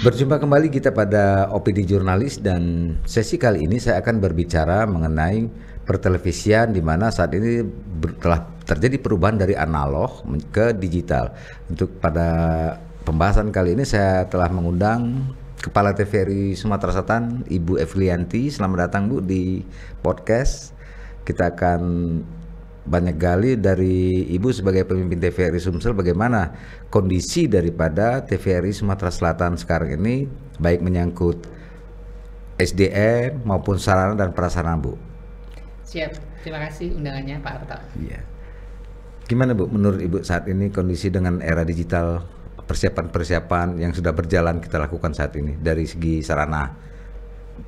Berjumpa kembali kita pada OPD Jurnalis, dan sesi kali ini saya akan berbicara mengenai pertelevisian di mana saat ini telah terjadi perubahan dari analog ke digital. Untuk pada pembahasan kali ini saya telah mengundang Kepala TVRI Sumatera Selatan, Ibu Evlianti. Selamat datang Bu di podcast. Kita akan banyak gali dari Ibu sebagai pemimpin TVRI Sumsel bagaimana kondisi daripada TVRI Sumatera Selatan sekarang ini, baik menyangkut SDM maupun sarana dan prasarana, Bu. Siap, terima kasih undangannya Pak Arta. Iya. Gimana Bu menurut Ibu saat ini kondisi dengan era digital, persiapan-persiapan yang sudah berjalan kita lakukan saat ini dari segi sarana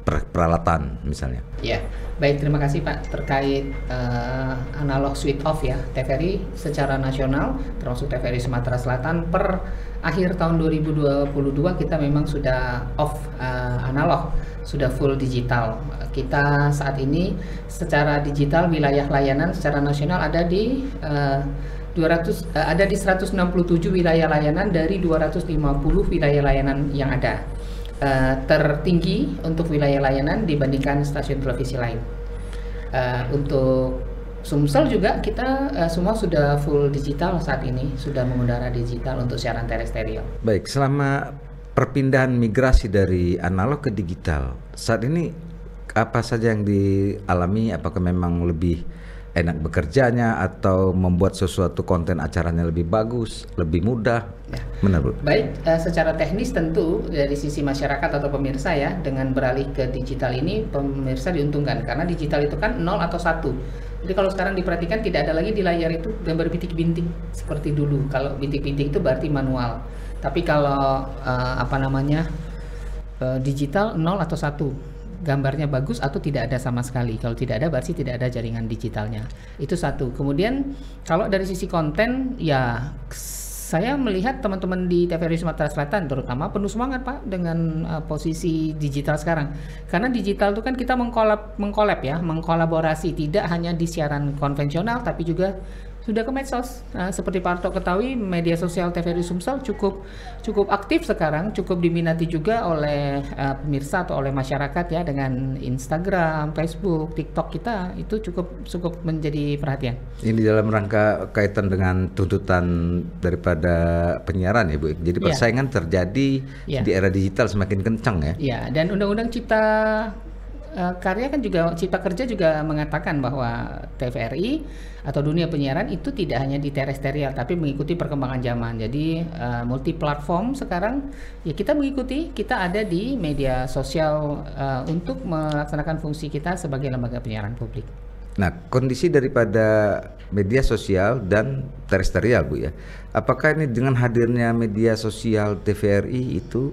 peralatan misalnya? Ya, baik, terima kasih Pak. Terkait analog switch off ya, TVRI secara nasional termasuk TVRI Sumatera Selatan per akhir tahun 2022 kita memang sudah off analog, sudah full digital. Kita saat ini secara digital wilayah layanan secara nasional ada di 167 wilayah layanan dari 250 wilayah layanan yang ada. Tertinggi untuk wilayah layanan dibandingkan stasiun televisi lain. Untuk Sumsel juga kita semua sudah full digital saat ini, sudah mengudara digital untuk siaran terestrial. Baik, selama perpindahan migrasi dari analog ke digital, saat ini apa saja yang dialami? Apakah memang lebih enak bekerjanya atau membuat sesuatu konten acaranya lebih bagus, lebih mudah? Ya. Benar Bu? Baik, secara teknis tentu dari sisi masyarakat atau pemirsa ya, dengan beralih ke digital ini pemirsa diuntungkan karena digital itu kan 0 atau 1. Jadi kalau sekarang diperhatikan tidak ada lagi di layar itu gambar bintik-bintik seperti dulu. Kalau bintik-bintik itu berarti manual. Tapi kalau digital 0 atau 1. Gambarnya bagus atau tidak ada sama sekali. Kalau tidak ada berarti tidak ada jaringan digitalnya. Itu satu. Kemudian kalau dari sisi konten ya, saya melihat teman-teman di TVRI Sumatera Selatan terutama penuh semangat Pak dengan posisi digital sekarang. Karena digital itu kan kita mengkolaborasi tidak hanya di siaran konvensional tapi juga sudah ke medsos. Seperti Pak Arto ketahui, media sosial TVRI Sumsel cukup aktif sekarang, cukup diminati juga oleh pemirsa atau oleh masyarakat ya, dengan Instagram, Facebook, TikTok kita itu cukup menjadi perhatian. Ini dalam rangka kaitan dengan tuntutan daripada penyiaran ya Bu. Jadi persaingan terjadi di era digital semakin kencang ya. Iya, dan Undang-Undang Cipta Kerja juga mengatakan bahwa TVRI atau dunia penyiaran itu tidak hanya di terestrial tapi mengikuti perkembangan zaman. Jadi multi platform sekarang ya, kita mengikuti, kita ada di media sosial untuk melaksanakan fungsi kita sebagai lembaga penyiaran publik. Nah, kondisi daripada media sosial dan terestrial Bu ya, apakah ini dengan hadirnya media sosial TVRI itu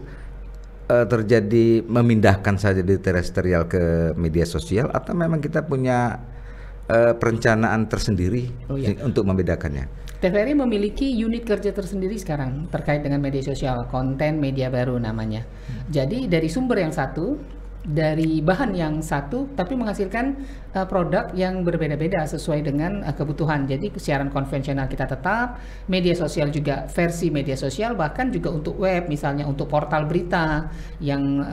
terjadi memindahkan saja dari terestrial ke media sosial, atau memang kita punya perencanaan tersendiri untuk membedakannya? TVRI memiliki unit kerja tersendiri sekarang terkait dengan media sosial, konten media baru namanya. Jadi dari sumber yang satu, dari bahan yang satu, tapi menghasilkan produk yang berbeda-beda sesuai dengan kebutuhan. Jadi siaran konvensional kita tetap, media sosial juga versi media sosial, bahkan juga untuk web, misalnya untuk portal berita yang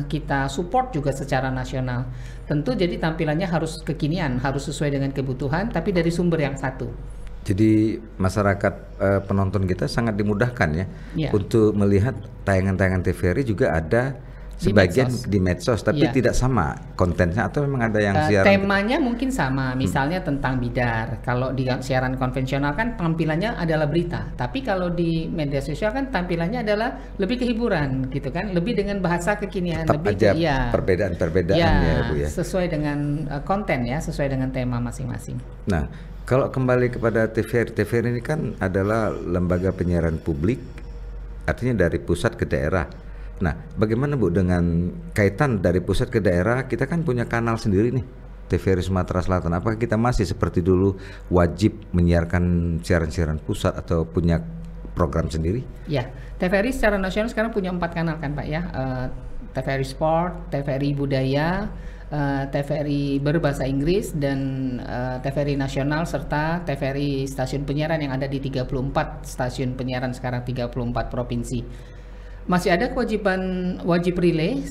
kita support juga secara nasional. Tentu jadi tampilannya harus kekinian, harus sesuai dengan kebutuhan, tapi dari sumber yang satu. Jadi masyarakat penonton kita sangat dimudahkan ya untuk melihat tayangan-tayangan TVRI juga ada Sebagian medsos. di medsos, tapi Iya. tidak sama kontennya atau memang ada yang siaran? Temanya mungkin sama, misalnya tentang bidar. Kalau di siaran konvensional kan tampilannya adalah berita, tapi kalau di media sosial kan tampilannya adalah lebih ke hiburan gitu kan, lebih dengan bahasa kekinian, Tetap lebih aja ya, perbedaan-perbedaan ya Bu ya. sesuai dengan konten ya, sesuai dengan tema masing-masing. Nah, kalau kembali kepada TVRI, TVRI ini kan adalah lembaga penyiaran publik, artinya dari pusat ke daerah. Nah, bagaimana Bu dengan kaitan dari pusat ke daerah? Kita kan punya kanal sendiri nih, TVRI Sumatera Selatan. Apakah kita masih seperti dulu wajib menyiarkan siaran-siaran pusat atau punya program sendiri? Ya, TVRI secara nasional sekarang punya 4 kanal kan Pak ya, TVRI Sport, TVRI Budaya, TVRI berbahasa Inggris, dan TVRI Nasional, serta TVRI stasiun penyiaran yang ada di 34 stasiun penyiaran sekarang, 34 provinsi. Masih ada kewajiban wajib relay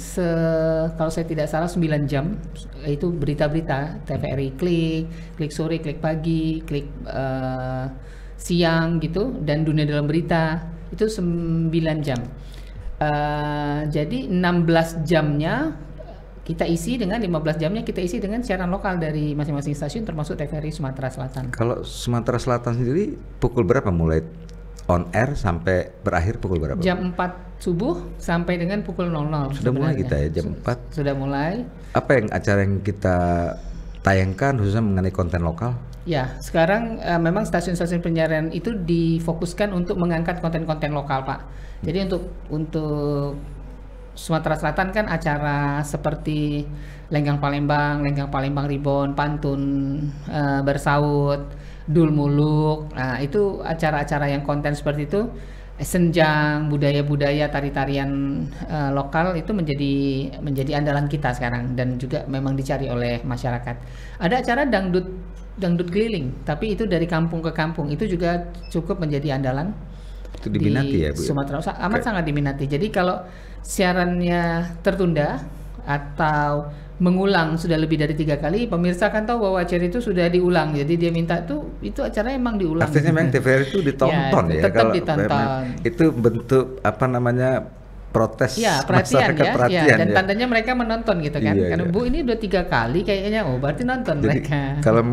kalau saya tidak salah 9 jam, itu berita-berita TVRI klik sore, klik pagi, klik siang gitu, dan dunia dalam berita itu 9 jam. Jadi 16 jamnya kita isi dengan 15 jamnya kita isi dengan siaran lokal dari masing-masing stasiun termasuk TVRI Sumatera Selatan. Kalau Sumatera Selatan sendiri pukul berapa mulai on air sampai berakhir pukul berapa? Jam 4 subuh sampai dengan pukul 00. Sudah mulai kita ya jam 4. Sudah mulai. Apa yang acara yang kita tayangkan khususnya mengenai konten lokal? Ya, sekarang memang stasiun-stasiun penyiaran itu difokuskan untuk mengangkat konten-konten lokal, Pak. Jadi untuk Sumatera Selatan kan acara seperti Lenggang Palembang Ribon, Pantun Bersaut, Dul Muluk. Nah, itu acara-acara yang konten seperti itu, senjang, budaya-budaya, tari-tarian lokal itu menjadi andalan kita sekarang, dan juga memang dicari oleh masyarakat. Ada acara dangdut keliling, tapi itu dari kampung ke kampung, itu juga cukup menjadi andalan. Itu diminati ya Bu? Sumatera amat sangat diminati. Jadi kalau siarannya tertunda atau mengulang sudah lebih dari 3 kali, pemirsa kan tahu bahwa acara itu sudah diulang, jadi dia minta itu acara emang diulang. Artinya memang TVRI itu ditonton ya, tetap kalau ditonton. Itu bentuk apa namanya, protes perhatian masyarakat, ya, perhatian dan ya. tandanya mereka menonton gitu kan, karena Bu ini udah 3 kali kayaknya, berarti nonton. Jadi, mereka kalau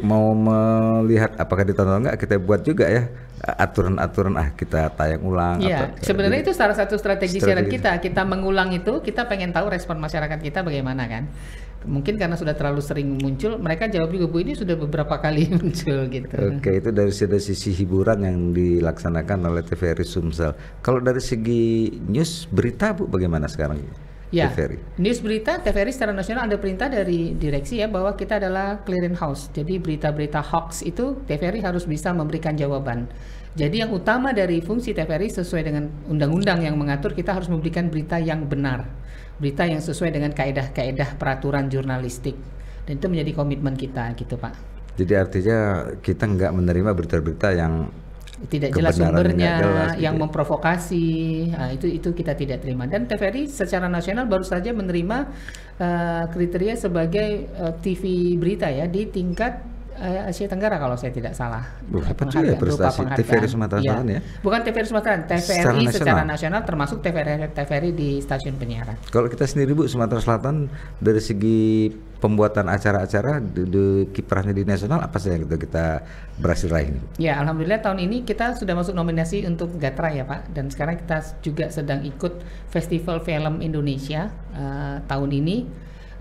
mau melihat apakah ditonton enggak, kita buat juga ya aturan-aturan, kita tayang ulang. Iya, sebenarnya itu salah satu strategi siaran kita mengulang itu, kita pengen tahu respon masyarakat kita bagaimana kan. Mungkin karena sudah terlalu sering muncul, mereka jawab juga, Bu ini sudah beberapa kali muncul gitu. Oke, itu dari sisi hiburan yang dilaksanakan oleh TVRI Sumsel. Kalau dari segi news berita Bu bagaimana sekarang? Ya, TVRI. news berita TVRI secara nasional ada perintah dari direksi ya bahwa kita adalah clearing house. Jadi berita-berita hoax itu TVRI harus bisa memberikan jawaban. Jadi yang utama dari fungsi TVRI sesuai dengan undang-undang yang mengatur, kita harus memberikan berita yang benar, berita yang sesuai dengan kaedah-kaedah peraturan jurnalistik, dan itu menjadi komitmen kita gitu Pak. Jadi artinya kita nggak menerima berita-berita yang tidak jelas sumbernya, yang gitu memprovokasi, itu kita tidak terima. Dan TVRI secara nasional baru saja menerima kriteria sebagai TV berita ya di tingkat Asia Tenggara kalau saya tidak salah. Berupa TVRI Sumatera Selatan ya? Bukan TVRI Sumatera, TVRI secara nasional termasuk TVRI di stasiun penyiaran. Kalau kita sendiri Bu, Sumatera Selatan dari segi pembuatan acara-acara di kiprahnya di nasional, apa sih yang kita berhasil raih ini? Ya, alhamdulillah tahun ini kita sudah masuk nominasi untuk Gatra ya Pak, dan sekarang kita juga sedang ikut Festival Film Indonesia tahun ini.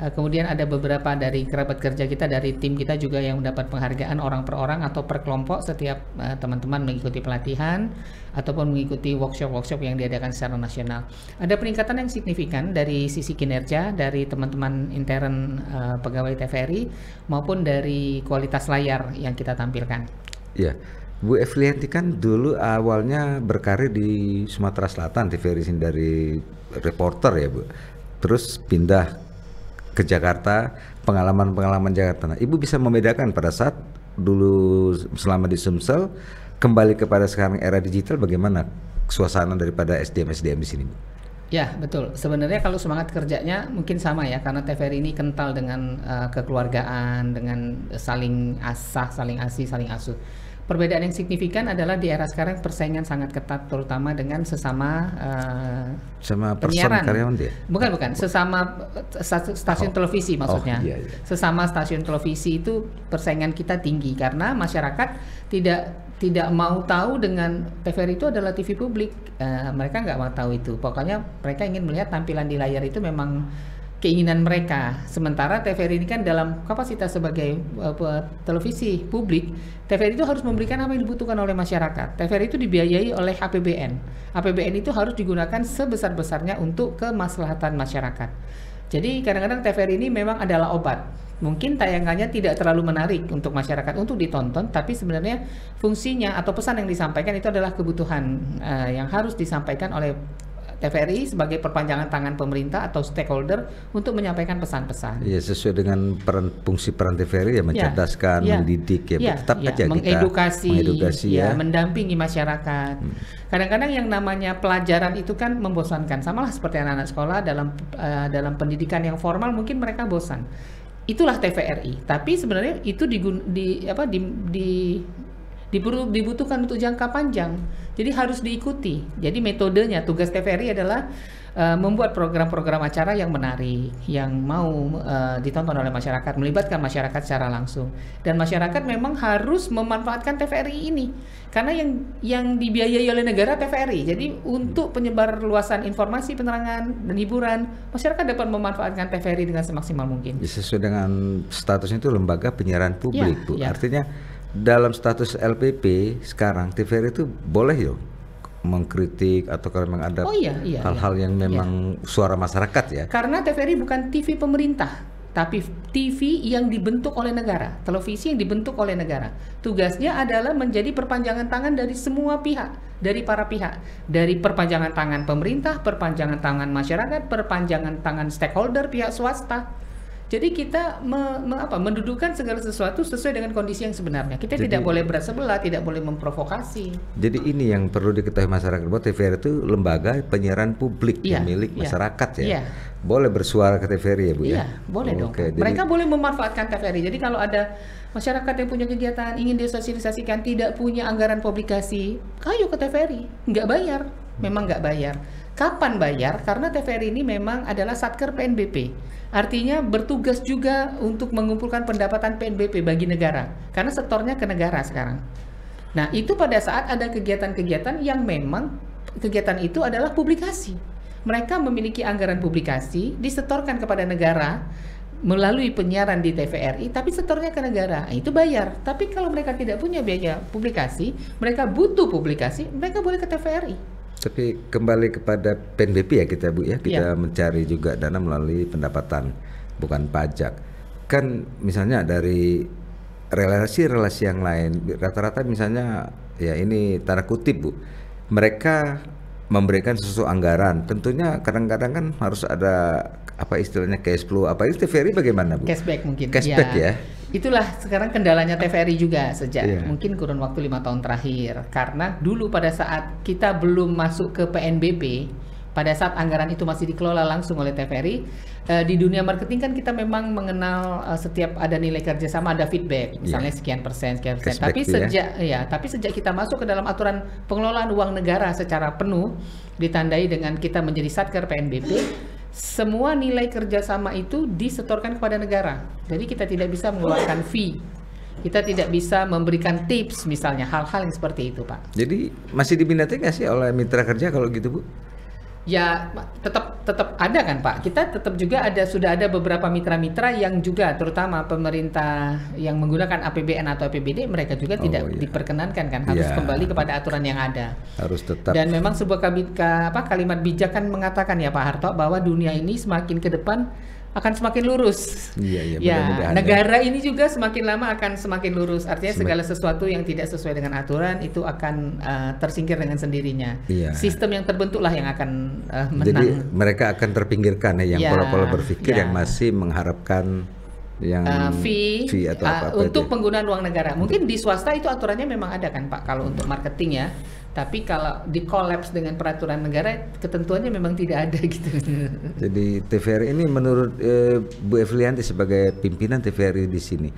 Kemudian ada beberapa dari kerabat kerja kita, dari tim kita juga yang mendapat penghargaan orang per orang atau per kelompok setiap teman-teman mengikuti pelatihan ataupun mengikuti workshop-workshop yang diadakan secara nasional. Ada peningkatan yang signifikan dari sisi kinerja dari teman-teman intern pegawai TVRI maupun dari kualitas layar yang kita tampilkan. Ya, Bu Evlianti kan dulu awalnya berkarir di Sumatera Selatan, TVRI sini dari reporter ya Bu. Terus pindah ke Jakarta, pengalaman Jakarta. Nah, Ibu bisa membedakan pada saat dulu selama di Sumsel kembali kepada sekarang era digital, bagaimana suasana daripada SDM di sini, Bu? Ya, betul. Sebenarnya kalau semangat kerjanya mungkin sama ya, karena TVRI ini kental dengan kekeluargaan, dengan saling asah, saling asih, saling asuh. Perbedaan yang signifikan adalah di era sekarang persaingan sangat ketat, terutama dengan sesama sama person penyiaran. karyawan dia? Bukan, sesama stasiun televisi maksudnya. Iya. Sesama stasiun televisi itu persaingan kita tinggi karena masyarakat tidak mau tahu dengan TVRI itu adalah TV publik. Mereka nggak mau tahu itu. Pokoknya mereka ingin melihat tampilan di layar itu memang keinginan mereka. Sementara TVRI ini kan dalam kapasitas sebagai televisi publik, TVRI itu harus memberikan apa yang dibutuhkan oleh masyarakat. TVRI itu dibiayai oleh APBN. APBN itu harus digunakan sebesar-besarnya untuk kemaslahatan masyarakat. Jadi kadang-kadang TVRI ini memang adalah obat. Mungkin tayangannya tidak terlalu menarik untuk masyarakat untuk ditonton, tapi sebenarnya fungsinya atau pesan yang disampaikan itu adalah kebutuhan yang harus disampaikan oleh TVRI sebagai perpanjangan tangan pemerintah atau stakeholder untuk menyampaikan pesan-pesan. Iya, sesuai dengan fungsi peran TVRI ya, mencerdaskan, mendidik tetap aja mengedukasi, ya, mendampingi masyarakat. Kadang-kadang yang namanya pelajaran itu kan membosankan, samalah seperti anak-anak sekolah dalam pendidikan yang formal mungkin mereka bosan. Itulah TVRI. Tapi sebenarnya itu dibutuhkan untuk jangka panjang. Jadi harus diikuti. Jadi metodenya, tugas TVRI adalah membuat program-program acara yang menarik, yang mau ditonton oleh masyarakat, melibatkan masyarakat secara langsung. Dan masyarakat memang harus memanfaatkan TVRI ini. Karena yang dibiayai oleh negara TVRI. Jadi untuk penyebar luasan informasi, penerangan, dan hiburan, masyarakat dapat memanfaatkan TVRI dengan semaksimal mungkin. Sesuai dengan statusnya itu lembaga penyiaran publik, Bu. Artinya dalam status LPP sekarang TVRI itu boleh mengkritik atau kalau memang ada hal-hal yang memang suara masyarakat ya. Karena TVRI bukan TV pemerintah, tapi TV yang dibentuk oleh negara, televisi yang dibentuk oleh negara. Tugasnya adalah menjadi perpanjangan tangan dari semua pihak, dari para pihak, dari perpanjangan tangan pemerintah, perpanjangan tangan masyarakat, perpanjangan tangan stakeholder, pihak swasta. Jadi kita mendudukkan segala sesuatu sesuai dengan kondisi yang sebenarnya. Kita tidak boleh berat sebelah, tidak boleh memprovokasi. Jadi ini yang perlu diketahui masyarakat, bahwa TVRI itu lembaga penyiaran publik milik masyarakat ya. Boleh bersuara ke TVRI ya Bu ya? Iya, boleh dong. Mereka boleh memanfaatkan TVRI. Jadi kalau ada masyarakat yang punya kegiatan, ingin disosialisasikan, tidak punya anggaran publikasi, ayo ke TVRI. Nggak bayar, memang nggak bayar. Kapan bayar? Karena TVRI ini memang adalah Satker PNBP. Artinya bertugas juga untuk mengumpulkan pendapatan PNBP bagi negara. Karena sektornya ke negara sekarang. Nah, itu pada saat ada kegiatan-kegiatan yang memang kegiatan itu adalah publikasi. Mereka memiliki anggaran publikasi, disetorkan kepada negara melalui penyiaran di TVRI, tapi setornya ke negara. Nah, itu bayar. Tapi kalau mereka tidak punya biaya publikasi, mereka butuh publikasi, mereka boleh ke TVRI. Tapi kembali kepada PNBP ya kita Bu ya, kita mencari juga dana melalui pendapatan, bukan pajak. Kan misalnya dari relasi-relasi yang lain, rata-rata misalnya ya ini tanda kutip Bu, mereka memberikan sesuatu anggaran, tentunya kadang-kadang kan harus ada apa istilahnya cash flow, apa itu TVRI bagaimana Bu? Cashback mungkin. Cashback ya. Itulah sekarang kendalanya TVRI juga sejak mungkin kurun waktu 5 tahun terakhir. Karena dulu pada saat kita belum masuk ke PNBP, pada saat anggaran itu masih dikelola langsung oleh TVRI, di dunia marketing kan kita memang mengenal setiap ada nilai kerjasama ada feedback, misalnya sekian persen. Cashback tapi sejak kita masuk ke dalam aturan pengelolaan uang negara secara penuh, ditandai dengan kita menjadi Satker PNBP, semua nilai kerjasama itu disetorkan kepada negara. Jadi kita tidak bisa mengeluarkan fee, kita tidak bisa memberikan tips misalnya, hal-hal yang seperti itu Pak. Jadi masih diminati nggak sih oleh mitra kerja kalau gitu Bu? Ya tetap ada kan Pak. Kita tetap juga sudah ada beberapa mitra-mitra yang juga terutama pemerintah yang menggunakan APBN atau APBD, mereka juga tidak diperkenankan kan, harus kembali kepada aturan yang ada. Harus tetap. Dan memang sebuah kalimat bijak kan mengatakan ya Pak Harto, bahwa dunia ini semakin ke depan akan semakin lurus. Negara ini juga semakin lama akan semakin lurus. Artinya segala sesuatu yang tidak sesuai dengan aturan itu akan tersingkir dengan sendirinya. Sistem yang terbentuklah yang akan menang. Jadi mereka akan terpinggirkan ya, yang pola-pola berpikir yang masih mengharapkan yang fee atau apa untuk penggunaan uang negara. Mungkin di swasta itu aturannya memang ada kan Pak, kalau untuk marketing ya. Tapi kalau di kolaps dengan peraturan negara, ketentuannya memang tidak ada gitu. Jadi TVRI ini menurut Bu Evlianti sebagai pimpinan TVRI di sini,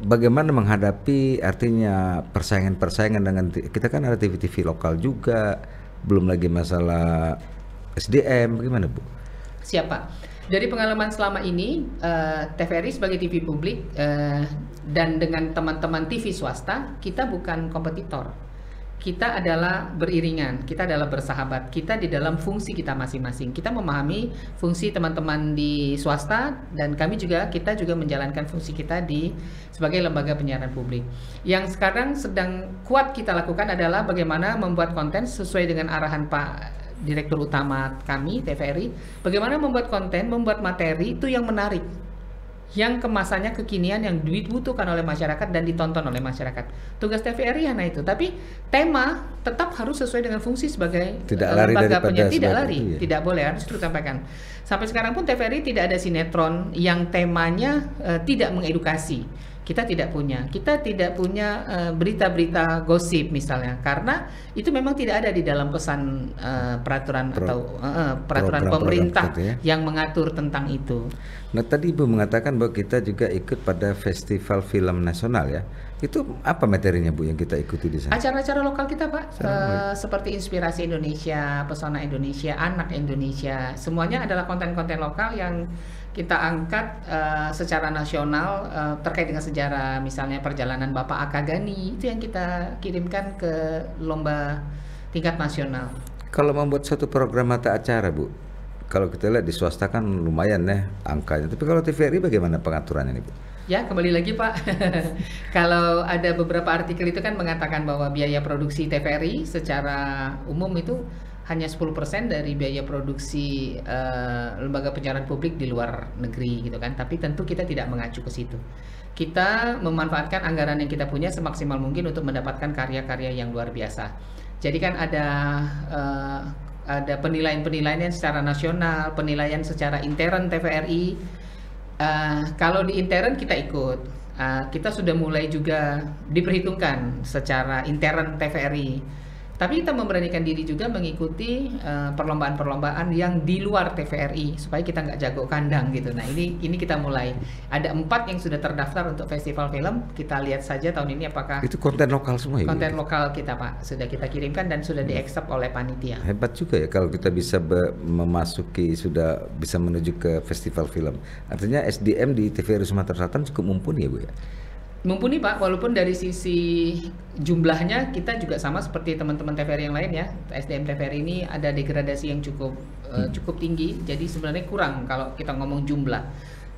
bagaimana menghadapi artinya persaingan dengan kita kan ada TV-TV lokal juga, belum lagi masalah SDM, bagaimana Bu? Siapa? Dari pengalaman selama ini, TVRI sebagai TV publik dan dengan teman-teman TV swasta, kita bukan kompetitor. Kita adalah beriringan, kita adalah bersahabat, kita di dalam fungsi kita masing-masing. Kita memahami fungsi teman-teman di swasta dan kita juga menjalankan fungsi kita sebagai lembaga penyiaran publik. Yang sekarang sedang kuat kita lakukan adalah bagaimana membuat konten sesuai dengan arahan Pak Direktur Utama kami, TVRI, bagaimana membuat konten, membuat materi itu yang menarik, yang kemasannya kekinian, yang dibutuhkan oleh masyarakat dan ditonton oleh masyarakat. Tugas TVRI hanya itu, tapi tema tetap harus sesuai dengan fungsi sebagai lembaga penyiaran. Tidak lari, tidak boleh, harus terus sampaikan. Sampai sekarang pun TVRI tidak ada sinetron yang temanya tidak mengedukasi. Kita tidak punya berita-berita gosip misalnya, karena itu memang tidak ada di dalam pesan peraturan peraturan pemerintah yang mengatur tentang itu. Nah tadi Ibu mengatakan bahwa kita juga ikut pada festival film nasional ya. Itu apa materinya Bu yang kita ikuti di sana? Acara-acara lokal kita Pak, seperti Inspirasi Indonesia, Pesona Indonesia, Anak Indonesia, semuanya adalah konten-konten lokal yang kita angkat secara nasional terkait dengan sejarah, misalnya perjalanan Bapak Akagani, itu yang kita kirimkan ke lomba tingkat nasional. Kalau membuat satu program mata acara Bu, kalau kita lihat di swasta kan lumayan ya angkanya, tapi kalau TVRI bagaimana pengaturannya nih Bu? Ya kembali lagi Pak, kalau ada beberapa artikel itu kan mengatakan bahwa biaya produksi TVRI secara umum itu hanya 10% dari biaya produksi lembaga penyiaran publik di luar negeri gitu kan. Tapi tentu kita tidak mengacu ke situ. Kita memanfaatkan anggaran yang kita punya semaksimal mungkin untuk mendapatkan karya-karya yang luar biasa. Jadi kan ada penilaian-penilaian secara nasional, penilaian secara intern TVRI. Kalau di intern kita ikut. Kita sudah mulai juga diperhitungkan secara intern TVRI. Tapi kita memberanikan diri juga mengikuti perlombaan-perlombaan yang di luar TVRI supaya kita nggak jago kandang gitu. Nah ini kita mulai. Ada 4 yang sudah terdaftar untuk festival film. Kita lihat saja tahun ini apakah itu konten lokal semua ya? Konten lokal kita Pak, sudah kita kirimkan dan sudah di-accept oleh panitia. Hebat juga ya kalau kita bisa memasuki, sudah bisa menuju ke festival film. Artinya SDM di TVRI Sumatera Selatan cukup mumpuni ya Bu ya? Mumpuni Pak, walaupun dari sisi jumlahnya kita juga sama seperti teman-teman TVRI yang lain ya. SDM TVRI ini ada degradasi yang cukup tinggi, jadi sebenarnya kurang kalau kita ngomong jumlah.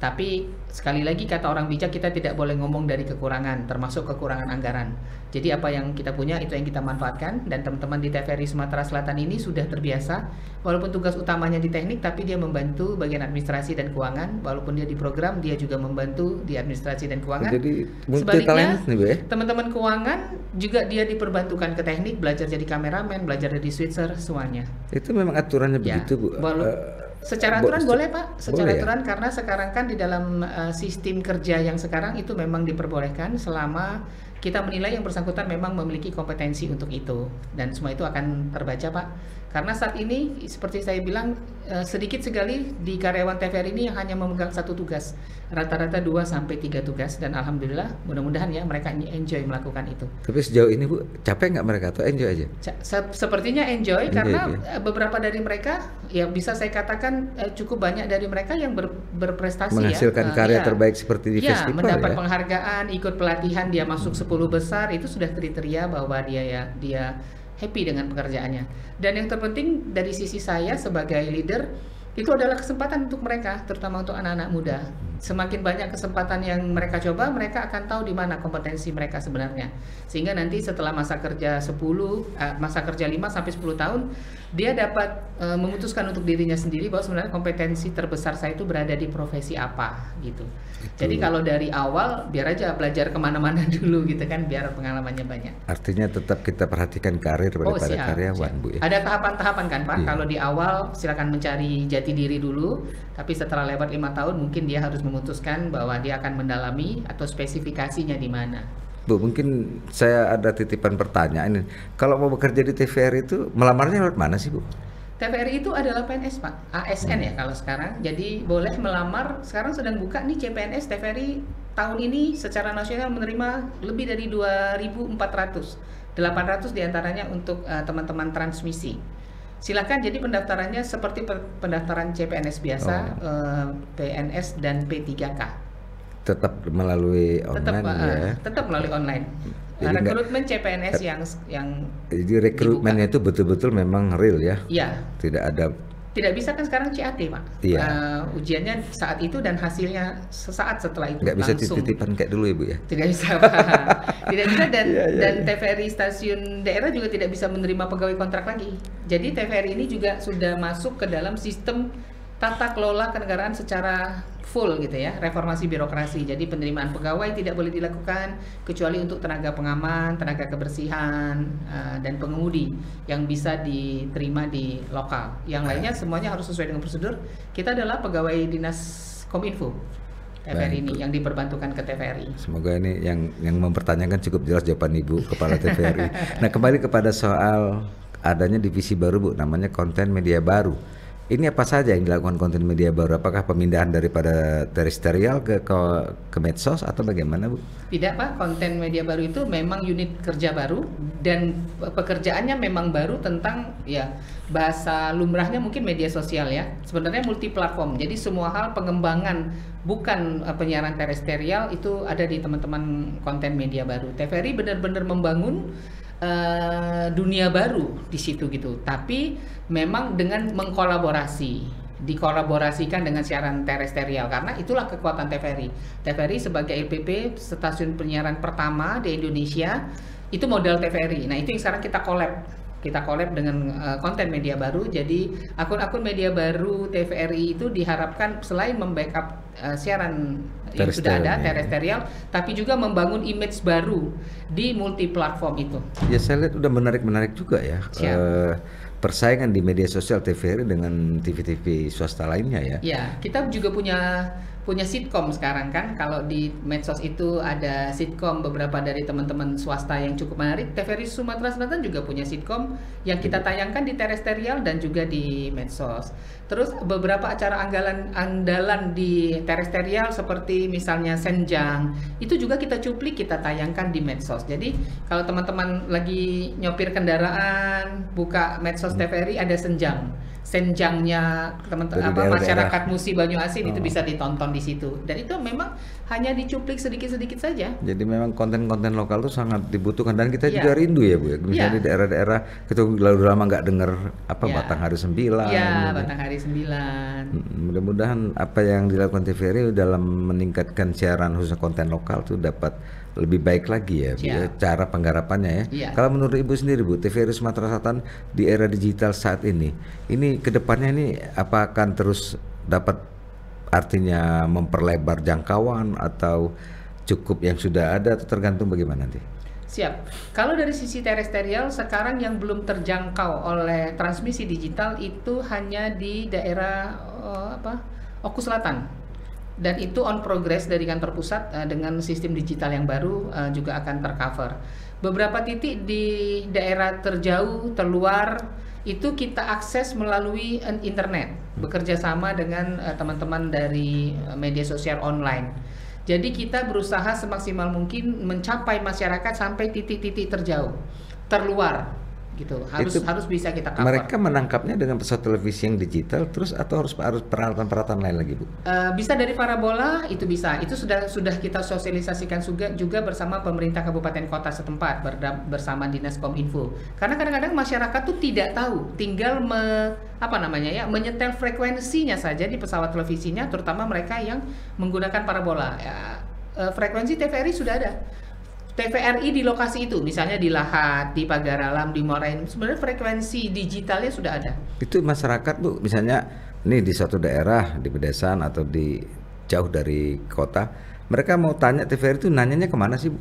Tapi sekali lagi kata orang bijak, kita tidak boleh ngomong dari kekurangan, termasuk kekurangan anggaran. Jadi apa yang kita punya itu yang kita manfaatkan, dan teman-teman di TVRI Sumatera Selatan ini sudah terbiasa. Walaupun tugas utamanya di teknik, tapi dia membantu bagian administrasi dan keuangan. Walaupun dia di program, dia juga membantu di administrasi dan keuangan. Jadi sebaliknya, teman-teman keuangan juga dia diperbantukan ke teknik, belajar jadi kameramen, belajar jadi switcher, semuanya. Itu memang aturannya ya, begitu Bu? Secara aturan boleh Pak, secara aturan ya? Karena sekarang kan di dalam sistem kerja yang sekarang itu memang diperbolehkan selama kita menilai yang bersangkutan memang memiliki kompetensi untuk itu, dan semua itu akan terbaca Pak. Karena saat ini seperti saya bilang sedikit sekali di karyawan TVRI ini yang hanya memegang satu tugas, rata-rata 2-3 tugas, dan alhamdulillah mudah-mudahan ya mereka enjoy melakukan itu. Tapi sejauh ini Bu, capek nggak mereka atau enjoy aja? Sepertinya enjoy karena beberapa dari mereka ya bisa saya katakan cukup banyak dari mereka yang berprestasi menghasilkan karya terbaik seperti di festival mendapat penghargaan, ikut pelatihan, dia masuk 10 besar, itu sudah kriteria bahwa dia happy dengan pekerjaannya. Dan yang terpenting dari sisi saya sebagai leader, itu adalah kesempatan untuk mereka, terutama untuk anak-anak muda. Semakin banyak kesempatan yang mereka coba, mereka akan tahu di mana kompetensi mereka sebenarnya. Sehingga nanti setelah masa kerja 5 sampai 10 tahun, dia dapat memutuskan untuk dirinya sendiri bahwa sebenarnya kompetensi terbesar saya itu berada di profesi apa gitu. Jadi kalau dari awal biar aja belajar kemana-mana dulu gitu kan, biar pengalamannya banyak. Artinya tetap kita perhatikan karir daripada karyawan Bu ya. Ada tahapan-tahapan kan Pak. Kalau di awal silakan mencari jati diri dulu, tapi setelah lewat 5 tahun mungkin dia harus memutuskan bahwa dia akan mendalami atau spesifikasinya di mana. Bu, mungkin saya ada titipan pertanyaan ini. Kalau mau bekerja di TVRI itu melamarnya lewat mana sih, Bu? TVRI itu adalah PNS, Pak, ASN ya kalau sekarang. Jadi boleh melamar. Sekarang sedang buka nih CPNS TVRI tahun ini secara nasional menerima lebih dari 2.400. 800 diantaranya untuk teman-teman transmisi. Silakan, jadi pendaftarannya seperti pendaftaran CPNS biasa, PNS dan P3K. Tetap melalui online Tetap melalui online. Rekrutmen CPNS yang jadi rekrutmennya itu betul-betul memang real ya? Iya. Tidak bisa kan sekarang CAT, Pak. Iya. Ujiannya saat itu dan hasilnya sesaat setelah itu. Nggak bisa langsung. titipan kayak dulu ya, Bu ya? Tidak bisa, Pak. Tidak bisa dan TVRI stasiun daerah juga tidak bisa menerima pegawai kontrak lagi. Jadi TVRI ini juga sudah masuk ke dalam sistem tata kelola kenegaraan secara full gitu ya, reformasi birokrasi. Jadi penerimaan pegawai tidak boleh dilakukan kecuali untuk tenaga pengaman, tenaga kebersihan, dan pengemudi yang bisa diterima di lokal. Yang lainnya semuanya harus sesuai dengan prosedur. Kita adalah pegawai dinas Kominfo TVRI ini yang diperbantukan ke TVRI. Semoga ini yang mempertanyakan cukup jelas jawaban Ibu Kepala TVRI. Nah, kembali kepada soal adanya divisi baru, Bu, namanya konten media baru. Ini apa saja yang dilakukan konten media baru? Apakah pemindahan daripada terestrial ke medsos atau bagaimana, Bu? Tidak, Pak. Konten media baru itu memang unit kerja baru dan pekerjaannya memang baru tentang ya bahasa lumrahnya mungkin media sosial ya. Sebenarnya multi platform. Jadi semua hal pengembangan bukan penyiaran terestrial itu ada di teman-teman konten media baru. TVRI benar-benar membangun dunia baru di situ gitu, tapi memang dengan dikolaborasikan dengan siaran terestrial karena itulah kekuatan TVRI. TVRI sebagai LPP stasiun penyiaran pertama di Indonesia itu modal TVRI. Nah itu yang sekarang kita collab dengan konten media baru. Jadi akun-akun media baru TVRI itu diharapkan selain membackup siaran yang sudah ada terestrial, tapi juga membangun image baru di multi platform itu. Ya saya lihat udah menarik juga ya. Persaingan di media sosial TVRI dengan TV-TV swasta lainnya ya. Ya, kita juga punya sitkom sekarang kan. Kalau di medsos itu ada sitkom beberapa dari teman-teman swasta yang cukup menarik. TVRI Sumatera Selatan juga punya sitkom yang kita tayangkan di terestrial dan juga di medsos. Terus beberapa acara andalan di terestrial seperti misalnya Senjang itu juga kita cuplik, kita tayangkan di medsos. Jadi kalau teman-teman lagi nyopir kendaraan buka medsos TVRI ada senjangnya teman-teman masyarakat Musi Banyuasin itu bisa ditonton di situ. Dan itu memang hanya dicuplik sedikit-sedikit saja. Jadi memang konten-konten lokal itu sangat dibutuhkan dan kita juga rindu ya, Bu ya. Misalnya di daerah-daerah kita lalu lama nggak dengar Batanghari 9. Iya, Batanghari 9. Mudah-mudahan apa yang dilakukan TVRI dalam meningkatkan siaran khususnya konten lokal itu dapat lebih baik lagi ya, Bu, ya, cara penggarapannya ya. Kalau menurut Ibu sendiri, Bu, TVRI Sumatera Selatan di era digital saat ini kedepannya ini apa akan terus dapat artinya memperlebar jangkauan atau cukup yang sudah ada atau tergantung bagaimana nanti? Siap. Kalau dari sisi terestrial sekarang yang belum terjangkau oleh transmisi digital itu hanya di daerah Oku Selatan. Dan itu on progress dari kantor pusat dengan sistem digital yang baru juga akan tercover. Beberapa titik di daerah terjauh, terluar itu kita akses melalui internet, bekerja sama dengan teman-teman dari media sosial online. Jadi kita berusaha semaksimal mungkin mencapai masyarakat sampai titik-titik terjauh, terluar gitu. Harus bisa kita cover. Mereka menangkapnya dengan pesawat televisi yang digital terus atau harus peralatan-peralatan lain lagi, Bu? Bisa dari parabola, itu bisa. Itu sudah kita sosialisasikan juga bersama pemerintah kabupaten kota setempat bersama Dinas Kominfo. Karena kadang-kadang masyarakat tuh tidak tahu, tinggal menyetel frekuensinya saja di pesawat televisinya, terutama mereka yang menggunakan parabola. Frekuensi TVRI sudah ada. TVRI di lokasi itu, misalnya di Lahat, di Pagar Alam, di Moraine, sebenarnya frekuensi digitalnya sudah ada. Itu masyarakat, Bu, misalnya nih di suatu daerah, di pedesaan atau di jauh dari kota, mereka mau tanya TVRI itu nanyanya kemana sih, Bu?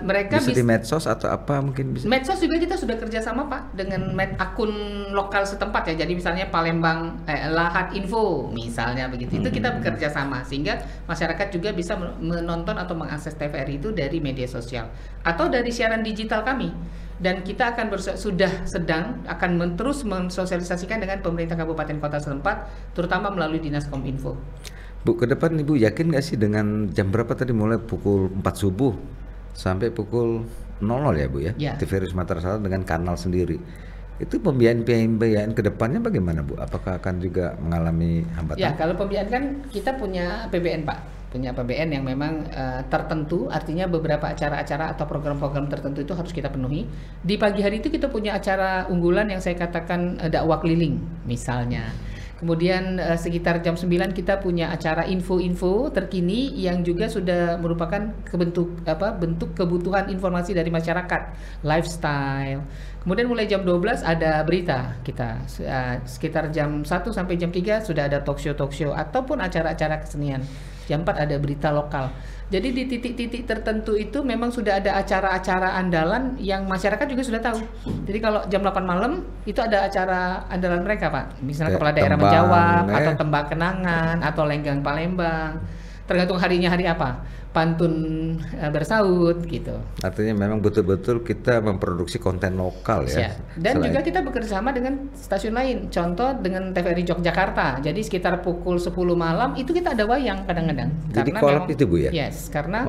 Mereka bisa di medsos atau apa mungkin bisa? Medsos juga kita sudah kerjasama Pak dengan akun lokal setempat ya. Jadi misalnya Palembang Lahat Info misalnya begitu. Itu kita bekerja sama sehingga masyarakat juga bisa menonton atau mengakses TVRI itu dari media sosial atau dari siaran digital kami. Dan kita akan terus mensosialisasikan dengan pemerintah kabupaten kota setempat, terutama melalui Dinas Kominfo. Bu, ke depan Ibu yakin nggak sih dengan jam berapa tadi, mulai pukul 4 subuh sampai pukul 00 ya Bu ya, TVRI Sumatera Selatan dengan kanal sendiri. Itu pembiayaan ke depannya bagaimana Bu? Apakah akan juga mengalami hambatan? Ya, kalau pembiayaan kan kita punya PBN Pak. Punya PBN yang memang tertentu, artinya beberapa acara-acara atau program-program tertentu itu harus kita penuhi. Di pagi hari itu kita punya acara unggulan yang saya katakan dakwah keliling misalnya. Kemudian sekitar jam 9 kita punya acara info-info terkini yang juga sudah merupakan bentuk kebutuhan informasi dari masyarakat, lifestyle. Kemudian mulai jam 12 ada berita kita. Sekitar jam 1 sampai jam 3 sudah ada talk show ataupun acara-acara kesenian. Jam 4 ada berita lokal. Jadi di titik-titik tertentu itu memang sudah ada acara-acara andalan yang masyarakat juga sudah tahu. Jadi kalau jam 8 malam itu ada acara andalan mereka Pak. Misalnya kepala daerah menjawab, atau tembak kenangan, atau lenggang Palembang. Tergantung harinya hari apa. Pantun bersaut gitu. Artinya memang betul-betul kita memproduksi konten lokal ya. Dan juga kita bekerjasama dengan stasiun lain. Contoh dengan TVRI Yogyakarta. Jadi sekitar pukul 10 malam itu kita ada wayang kadang-kadang. Jadi kolab itu Bu ya? Yes, karena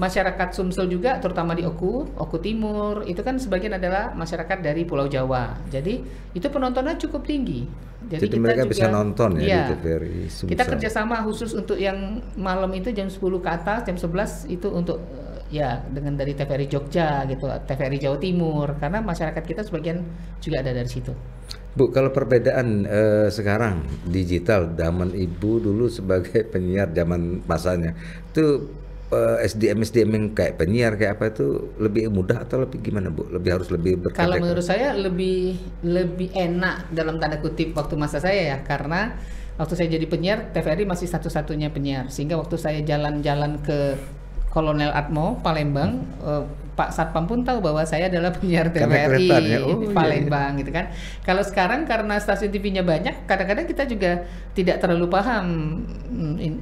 masyarakat Sumsel juga, terutama di Oku Timur, itu kan sebagian adalah masyarakat dari Pulau Jawa. Jadi itu penontonnya cukup tinggi. Jadi kita mereka juga bisa nonton ya di TVRI Sumsel. Kita kerjasama khusus untuk yang malam itu jam 10 ke atas, jam 11 itu untuk ya dengan dari TVRI Jogja gitu, TVRI Jawa Timur, karena masyarakat kita sebagian juga ada dari situ. Bu, kalau perbedaan sekarang digital, zaman Ibu dulu sebagai penyiar zaman masanya itu SDM yang kayak penyiar kayak apa itu lebih mudah atau lebih gimana Bu? Harus lebih berkarya? Kalau menurut saya lebih enak dalam tanda kutip waktu masa saya ya, karena waktu saya jadi penyiar TVRI masih satu-satunya penyiar, sehingga waktu saya jalan-jalan ke Kolonel Atmo Palembang, Pak Satpam pun tahu bahwa saya adalah penyiar TVRI di Palembang gitu kan. Kalau sekarang karena stasiun TV-nya banyak, kadang-kadang kita juga tidak terlalu paham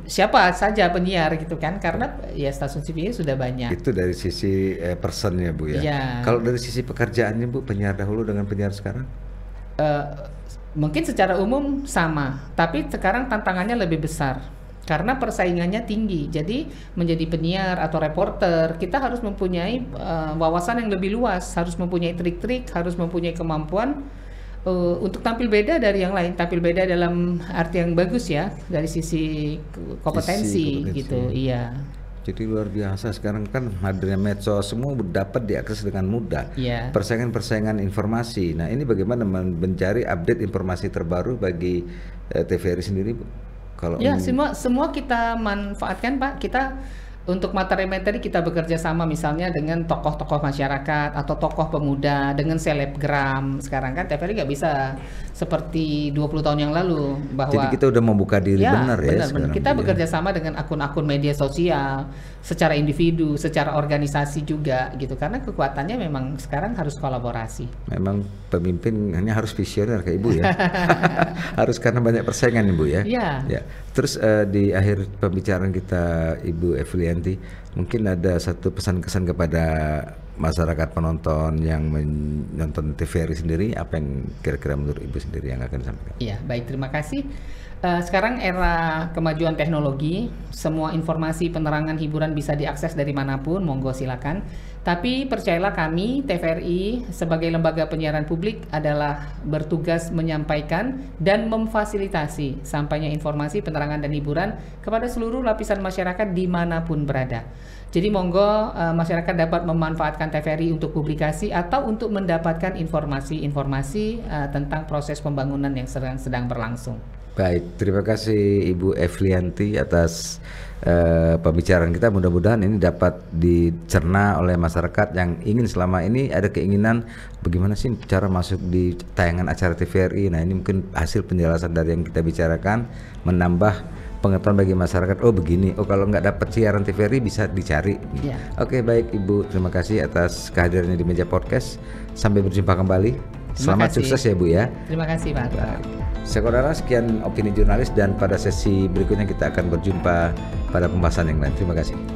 siapa saja penyiar gitu kan, karena ya stasiun TV-nya sudah banyak. Itu dari sisi personnya Bu ya. Kalau dari sisi pekerjaannya Bu, penyiar dahulu dengan penyiar sekarang? Mungkin secara umum sama, tapi sekarang tantangannya lebih besar. Karena persaingannya tinggi, jadi menjadi penyiar atau reporter kita harus mempunyai wawasan yang lebih luas, harus mempunyai trik-trik, harus mempunyai kemampuan untuk tampil beda dari yang lain, tampil beda dalam arti yang bagus ya, dari sisi kompetensi gitu, iya. Jadi luar biasa sekarang kan hadirnya medsos, semua dapat diakses dengan mudah. Persaingan-persaingan informasi. Nah ini bagaimana mencari update informasi terbaru bagi TVRI sendiri Bu? Kalau semua kita manfaatkan Pak. Kita untuk materi-materi kita bekerja sama misalnya dengan tokoh-tokoh masyarakat atau tokoh pemuda, dengan selebgram. Sekarang kan TVRI nggak bisa seperti 20 tahun yang lalu bahwa jadi kita udah membuka diri benar ya sekarang. Kita bekerja sama dengan akun-akun media sosial secara individu, secara organisasi juga gitu, karena kekuatannya memang sekarang harus kolaborasi. Memang pemimpin hanya harus visioner kayak Ibu ya. Harus, karena banyak persaingan Ibu ya. Ya. Terus di akhir pembicaraan kita Ibu Evlianti, mungkin ada satu pesan-kesan kepada masyarakat penonton yang menonton TVRI sendiri, apa yang kira-kira menurut Ibu sendiri yang akan disampaikan? Iya, baik, terima kasih. Sekarang era kemajuan teknologi, semua informasi penerangan hiburan bisa diakses dari manapun, monggo silakan. Tapi percayalah kami, TVRI sebagai lembaga penyiaran publik adalah bertugas menyampaikan dan memfasilitasi sampainya informasi penerangan dan hiburan kepada seluruh lapisan masyarakat dimanapun berada. Jadi monggo masyarakat dapat memanfaatkan TVRI untuk publikasi atau untuk mendapatkan informasi-informasi tentang proses pembangunan yang sedang berlangsung. Baik, terima kasih Ibu Evlianti atas pembicaraan kita. Mudah-mudahan ini dapat dicerna oleh masyarakat yang ingin selama ini ada keinginan bagaimana sih cara masuk di tayangan acara TVRI. Nah ini mungkin hasil penjelasan dari yang kita bicarakan menambah pengetahuan bagi masyarakat. Oh begini, oh kalau nggak dapat siaran TVRI bisa dicari. Ya. Oke, baik Ibu, terima kasih atas kehadirannya di meja podcast. Sampai berjumpa kembali. Selamat sukses ya Bu ya. Terima kasih Pak. Saudara, sekian opini jurnalis dan pada sesi berikutnya kita akan berjumpa pada pembahasan yang lain. Terima kasih.